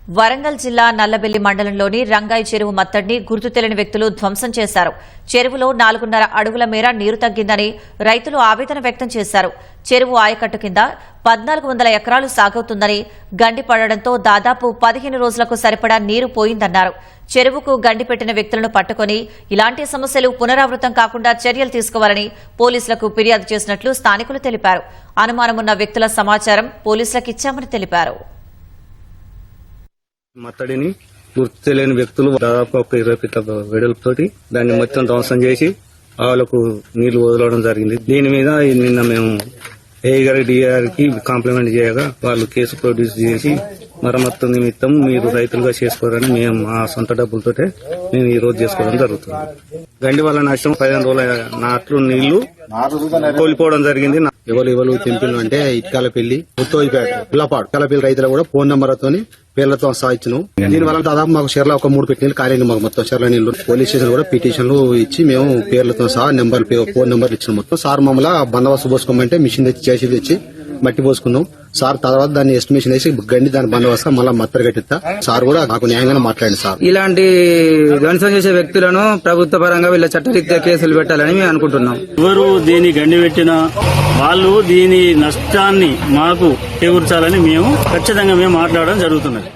వరంగల్ జిల్లా నల్లబెల్లి మండలంలోని రంగాయి చెరువు మత్తడిని గుర్తు తెలియని వ్యక్తులు ధ్వంసం చేశారు. చెరువులో 4.5 అడుగుల మేర నీరు తగ్గిందని రైతులు ఆవేదన వ్యక్తం చేశారు. చెరువు ఆయకట్టు కింద 1400 ఎకరాలు సాగవుతుందని, గండి పడడంతో దాదాపు 15 రోజులకు సరిపడా నీరు పోయిందన్నారు. చెరువుకు గండి పెట్టిన వ్యక్తులను పట్టుకుని ఇలాంటి సమస్యలు పునరావృతం కాకుండా చర్యలు తీసుకోవాలని పోలీసులకు ఫిర్యాదు చేసినట్లు స్థానికులు తెలిపారు. అనుమానమున్న వ్యక్తుల సమాచారం పోలీసులకు ఇచ్చామని తెలిపారు. మత్తడిని గుర్తు తెలియని వ్యక్తులు దాదాపు 20 ఫీట్ల వెడల్పుతోటి దాన్ని మొత్తం ధ్వంసం చేసి వాళ్ళకు నీళ్లు వదలడం జరిగింది. దీని మీద నిన్న మేము ఏఐ గారి డిఆర్కి కాంప్లిమెంట్ చేయగా వాళ్ళు కేసు ప్రొడ్యూస్ చేసి మరమ్మత్తు నిమిత్తం మీరు రైతులుగా చేసుకోరని మేము మా సొంత డబ్బులతోటే మేము ఈ రోజు చేసుకోవడం జరుగుతుంది. గండి వల్ల నష్టం 15 రోజుల నాట్లు నీళ్లు కోల్పోవడం జరిగింది. ఎవరు తెంపిను అంటే ఇటుకాల పెళ్లి ముత్తోయిపేట పిల్లపాడు కలపల్లి రైతులు కూడా ఫోన్ నెంబర్తోని పేర్లతో సాధించను. దీనివల్ల దాదాపు మాకు చెర్ల ఒక 3 పెట్టినీళ్ళు కాలేదు. మాకు మొత్తం చెర్ల నీళ్లు పోలీస్ స్టేషన్ కూడా పిటిషన్లు ఇచ్చి మేము పేర్లతో సహా ఫోన్ నెంబర్లు ఇచ్చిన మొత్తం సార్ మమ్మల్ని బందోబస్తు పోసుకోమంటే మిషన్ తెచ్చి చేసి తెచ్చి మట్టి పోసుకున్నాం. సార్ తర్వాత దాన్ని ఎస్టిమేషన్ వేసి గండి దాని బందోబస్తు మళ్ళీ మత్తరు కట్టిస్తా. సార్ కూడా నాకు న్యాయంగా మాట్లాడింది. సార్ ఇలాంటి ధ్వంసం చేసే వ్యక్తులను ప్రభుత్వ పరంగా వీళ్ళ చట్టరీత్యా కేసులు పెట్టాలని మేము అనుకుంటున్నాం. ఎవరు దీని గండి పెట్టినా వాళ్ళు దీని నష్టాన్ని మాకు చేకూర్చాలని మేము ఖచ్చితంగా మాట్లాడడం జరుగుతున్నది.